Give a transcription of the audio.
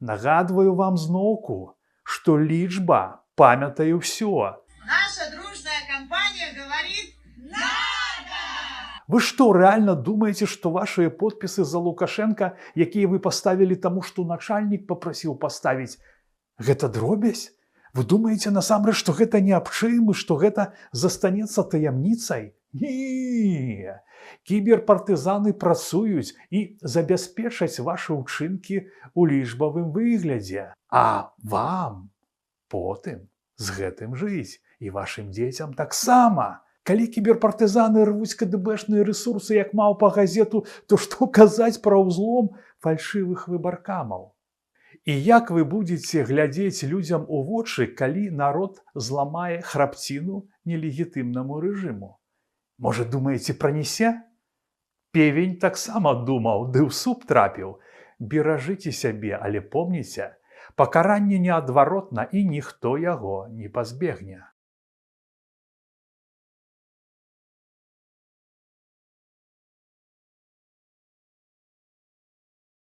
Нагадваю вам зноўку, што лічба памятае ўсё. Наша дружная компания говорит «Надо!». Вы што, рэальна думаеце, што вашыя подпісы за Лукашенка, якія вы паставілі таму, што начальнік папрасіў паставіць, гэта дробязь? Вы думаеце насамрэч, што гэта не аб чым і што гэта застанецца таямніцай? Не! Кіберпартызаны працуюць і забяспечаць вашы ўчынкі ў лічбавым выглядзе. А вам потым з гэтым жыць і вашым дзецям таксама. Калі кіберпартызаны рвуць КДБшныя рэсурсы як маўпа газету, то што казаць пра ўзлом фальшывых выбаркамаў? І як вы будзеце глядзець людзям у вочы, калі народ зламае храпціну нелегітымнаму рэжыму? Можа, думаеце, пранясе? Певень таксама думаў, ды ў суп трапіў. Беражыце сябе, але помніце, пакаранне неадваротна і ніхто яго не пазбегне.